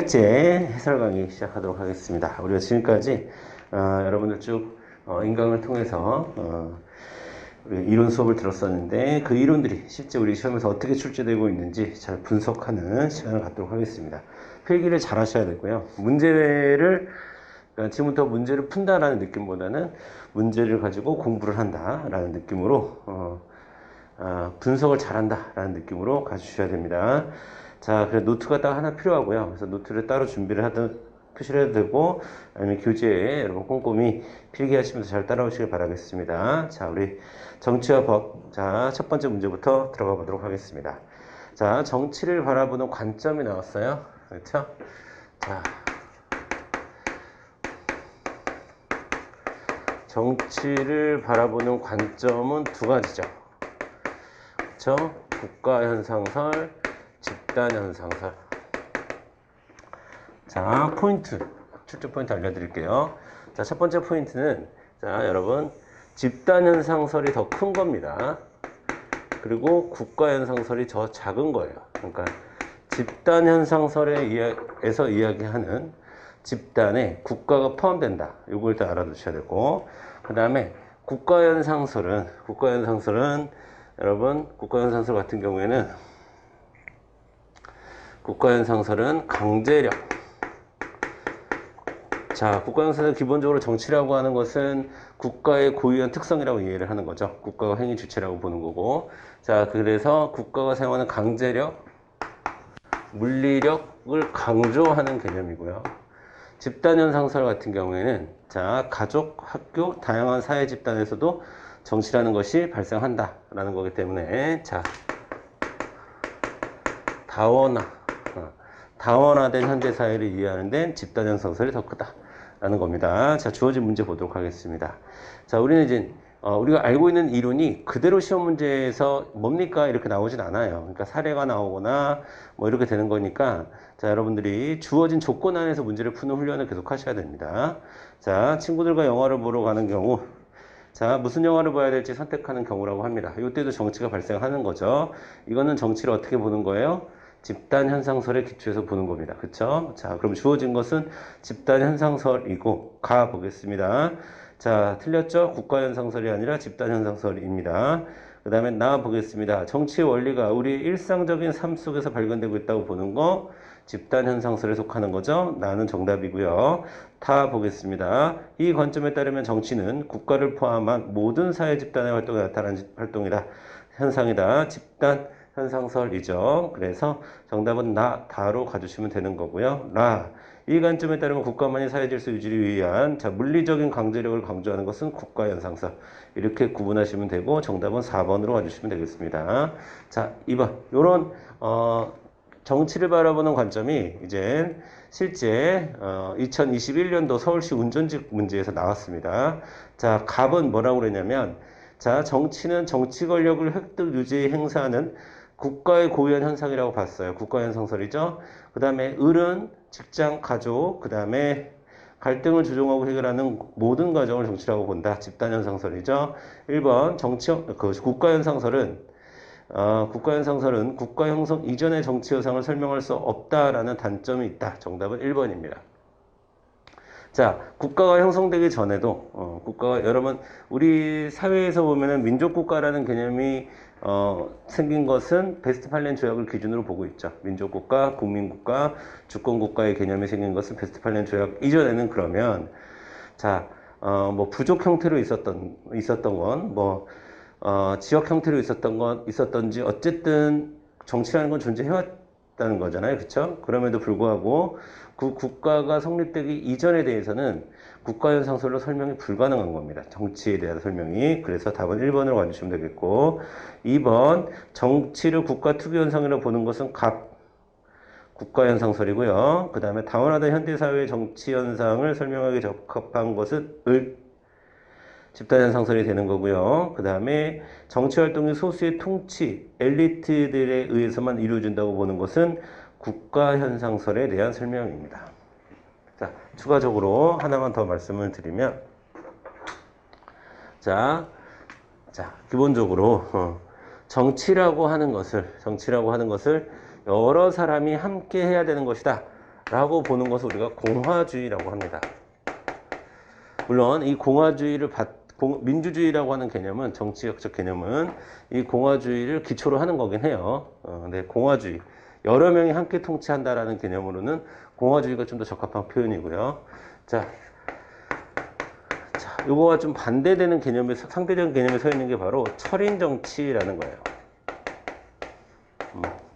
실제 해설 강의 시작하도록 하겠습니다. 우리가 지금까지 여러분들 쭉 인강을 통해서 우리 이론 수업을 들었었는데 그 이론들이 실제 우리 시험에서 어떻게 출제되고 있는지 잘 분석하는 시간을 갖도록 하겠습니다. 필기를 잘 하셔야 되고요. 문제를 지금부터 문제를 푼다라는 느낌보다는 문제를 가지고 공부를 한다라는 느낌으로 분석을 잘한다라는 느낌으로 가주셔야 됩니다. 자, 그래 노트가 딱 하나 필요하고요. 그래서 노트를 따로 준비를 하든 표시를 해도 되고 아니면 교재에 여러분 꼼꼼히 필기하시면서 잘 따라오시길 바라겠습니다. 자, 우리 정치와 법. 자, 첫 번째 문제부터 들어가 보도록 하겠습니다. 자, 정치를 바라보는 관점이 나왔어요. 그렇죠? 자, 정치를 바라보는 관점은 두 가지죠. 그렇죠? 국가현상설, 집단현상설. 자, 포인트, 출제 포인트 알려드릴게요. 자, 첫 번째 포인트는, 자, 여러분, 집단현상설이 더 큰 겁니다. 그리고 국가현상설이 더 작은 거예요. 그러니까, 집단현상설에서 이야기하는 집단에 국가가 포함된다. 이걸 일단 알아두셔야 되고, 그 다음에 국가현상설은, 여러분, 국가현상설 같은 경우에는, 국가현상설은 강제력. 자, 국가현상설은 기본적으로 정치라고 하는 것은 국가의 고유한 특성이라고 이해를 하는 거죠. 국가가 행위 주체라고 보는 거고. 자, 그래서 국가가 사용하는 강제력, 물리력을 강조하는 개념이고요. 집단현상설 같은 경우에는 자, 가족, 학교, 다양한 사회 집단에서도 정치라는 것이 발생한다라는 거기 때문에 자, 다원화된 현대 사회를 이해하는 데는 집단현상설이 더 크다라는 겁니다. 자, 주어진 문제 보도록 하겠습니다. 자, 우리는 이제 우리가 알고 있는 이론이 그대로 시험 문제에서 뭡니까 이렇게 나오진 않아요. 그러니까 사례가 나오거나 뭐 이렇게 되는 거니까 자, 여러분들이 주어진 조건 안에서 문제를 푸는 훈련을 계속 하셔야 됩니다. 자, 친구들과 영화를 보러 가는 경우 자, 무슨 영화를 봐야 될지 선택하는 경우라고 합니다. 이때도 정치가 발생하는 거죠. 이거는 정치를 어떻게 보는 거예요? 집단현상설에 기초해서 보는 겁니다. 그쵸? 자, 그럼 주어진 것은 집단현상설이고 가 보겠습니다. 자, 틀렸죠? 국가현상설이 아니라 집단현상설입니다. 그 다음에 나 보겠습니다. 정치의 원리가 우리의 일상적인 삶 속에서 발견되고 있다고 보는 거 집단현상설에 속하는 거죠. 나는 정답이고요. 타 보겠습니다. 이 관점에 따르면 정치는 국가를 포함한 모든 사회 집단의 활동에 나타나는 활동이다. 현상이다. 집단 현상설이죠. 그래서 정답은 나, 다로 가주시면 되는 거고요. 라. 이 관점에 따르면 국가만이 사회 질서 유지를 위한 자, 물리적인 강제력을 강조하는 것은 국가현상설. 이렇게 구분하시면 되고 정답은 4번으로 가주시면 되겠습니다. 자, 2번. 요런 정치를 바라보는 관점이 이제 실제 2021년도 서울시 운전직 문제에서 나왔습니다. 자, 갑은 뭐라고 그랬냐면 자, 정치는 정치 권력을 획득 유지에 행사하는 국가의 고유한 현상이라고 봤어요. 국가현상설이죠. 그 다음에 을은 직장, 가족, 그 다음에 갈등을 조정하고 해결하는 모든 과정을 정치라고 본다. 집단현상설이죠. 1번 국가현상설은 국가 형성 이전의 정치 현상을 설명할 수 없다라는 단점이 있다. 정답은 1번입니다. 자, 국가가 형성되기 전에도 국가가 여러분 우리 사회에서 보면은 민족국가라는 개념이 생긴 것은 베스트팔렌 조약을 기준으로 보고 있죠. 민족국가, 국민국가, 주권국가의 개념이 생긴 것은 베스트팔렌 조약 이전에는 그러면 자, 뭐 부족 형태로 있었던 건 뭐 지역 형태로 있었던지 어쨌든 정치라는 건 존재해왔다는 거잖아요. 그쵸? 그럼에도 불구하고 그 국가가 성립되기 이전에 대해서는 국가현상설로 설명이 불가능한 겁니다. 정치에 대한 설명이. 그래서 답은 1번으로 가주시면 되겠고 2번 정치를 국가 특유현상이라고 보는 것은 국가현상설이고요. 그 다음에 다원화된 현대사회의 정치현상을 설명하기 적합한 것은 집단현상설이 되는 거고요. 그 다음에 정치활동이 소수의 통치, 엘리트들에 의해서만 이루어진다고 보는 것은 국가현상설에 대한 설명입니다. 자, 추가적으로 하나만 더 말씀을 드리면 자, 기본적으로 정치라고 하는 것을 여러 사람이 함께 해야 되는 것이다 라고 보는 것을 우리가 공화주의라고 합니다. 물론 이 공화주의를 민주주의라고 하는 개념은, 정치학적 개념은 이 공화주의를 기초로 하는 거긴 해요. 근데 공화주의, 여러 명이 함께 통치한다라는 개념으로는 공화주의가 좀 더 적합한 표현이고요. 자, 요거와 좀 반대되는 개념에, 상대적인 개념에 서 있는 게 바로 철인 정치라는 거예요.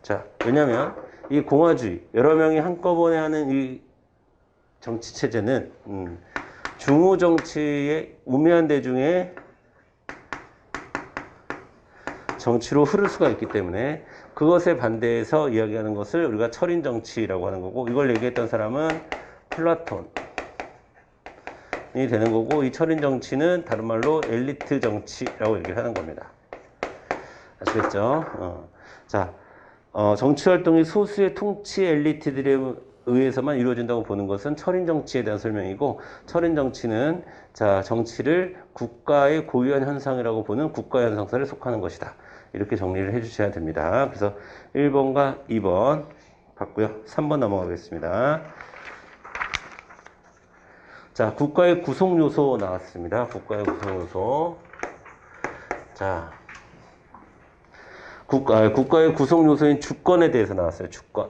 자, 왜냐면 이 공화주의, 여러 명이 한꺼번에 하는 이 정치 체제는 중우 정치의 우매한 대중의 정치로 흐를 수가 있기 때문에 그것에 반대해서 이야기하는 것을 우리가 철인 정치라고 하는 거고, 이걸 얘기했던 사람은 플라톤이 되는 거고, 이 철인 정치는 다른 말로 엘리트 정치라고 얘기를 하는 겁니다. 아시겠죠? 자, 정치 활동이 소수의 통치 엘리트들에 의해서만 이루어진다고 보는 것은 철인 정치에 대한 설명이고, 철인 정치는 자, 정치를 국가의 고유한 현상이라고 보는 국가 현상사에 속하는 것이다. 이렇게 정리를 해 주셔야 됩니다. 그래서 1번과 2번 봤고요. 3번 넘어가겠습니다. 자, 국가의 구성 요소 나왔습니다. 국가의 구성 요소. 자, 국가의 구성 요소인 주권에 대해서 나왔어요. 주권.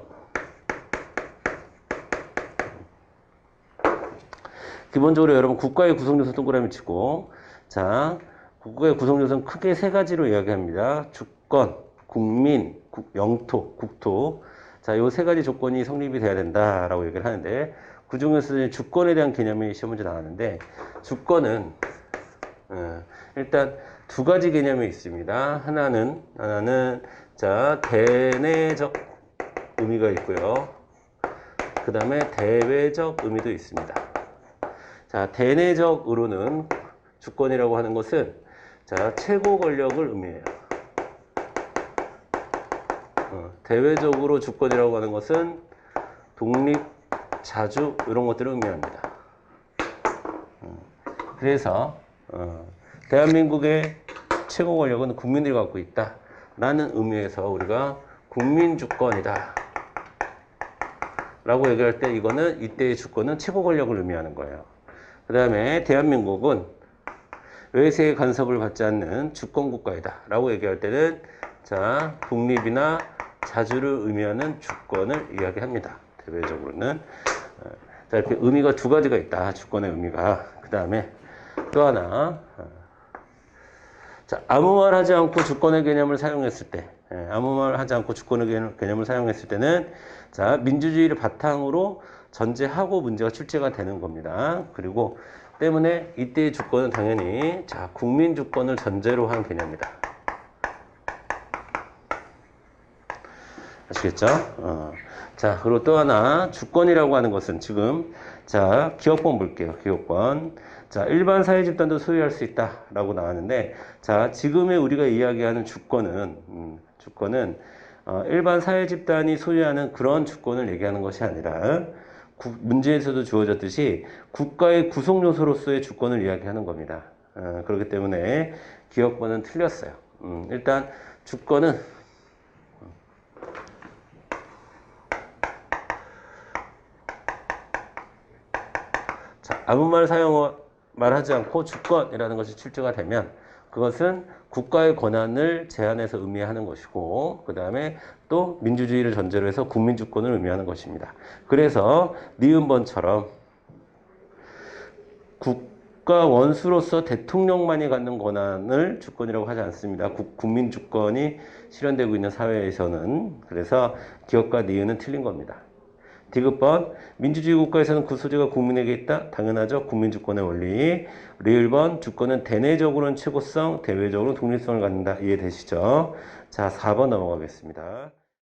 기본적으로 여러분 국가의 구성 요소 동그라미 치고, 자, 국가의 구성 요소는 크게 세 가지로 이야기합니다. 주권, 국민, 영토, 국토. 자, 요 세 가지 조건이 성립이 돼야 된다라고 얘기를 하는데, 그 중에서 주권에 대한 개념이 시험 문제 나왔는데, 주권은 일단 두 가지 개념이 있습니다. 하나는 자, 대내적 의미가 있고요. 그 다음에 대외적 의미도 있습니다. 자, 대내적으로는 주권이라고 하는 것은 자, 최고 권력을 의미해요. 대외적으로 주권이라고 하는 것은 독립, 자주 이런 것들을 의미합니다. 그래서 대한민국의 최고 권력은 국민들이 갖고 있다 라는 의미에서 우리가 국민주권이다 라고 얘기할 때, 이거는 이때의 주권은 최고 권력을 의미하는 거예요. 그 다음에 대한민국은 외세의 간섭을 받지 않는 주권국가이다 라고 얘기할 때는 자, 독립이나 자주를 의미하는 주권을 이야기합니다. 대외적으로는. 자, 이렇게 의미가 두 가지가 있다. 주권의 의미가. 그 다음에 또 하나. 자, 아무 말 하지 않고 주권의 개념을 사용했을 때, 아무 말 하지 않고 주권의 개념을 사용했을 때는 자, 민주주의를 바탕으로 전제하고 문제가 출제가 되는 겁니다. 그리고 때문에 이때의 주권은 당연히 자, 국민 주권을 전제로 한 개념이다. 아시겠죠? 자, 그리고 또 하나, 주권이라고 하는 것은 지금, 자, 기업권 볼게요. 기업권. 자, 일반 사회 집단도 소유할 수 있다라고 나왔는데, 자, 지금의 우리가 이야기하는 주권은 일반 사회 집단이 소유하는 그런 주권을 얘기하는 것이 아니라, 문제에서도 주어졌듯이 국가의 구성 요소로서의 주권을 이야기하는 겁니다. 그렇기 때문에 기업권은 틀렸어요. 일단 주권은 자, 아무 말하지 않고 주권이라는 것이 출제가 되면 그것은 국가의 권한을 제한해서 의미하는 것이고, 그 다음에 또 민주주의를 전제로 해서 국민주권을 의미하는 것입니다. 그래서 니은번처럼 국가 원수로서 대통령만이 갖는 권한을 주권이라고 하지 않습니다. 국민주권이 실현되고 있는 사회에서는. 그래서 기업과 니은은 틀린 겁니다. 디귿번, 민주주의 국가에서는 그 소재가 국민에게 있다. 당연하죠. 국민주권의 원리. 리을번, 주권은 대내적으로는 최고성, 대외적으로는 독립성을 갖는다. 이해되시죠? 자, 4번 넘어가겠습니다.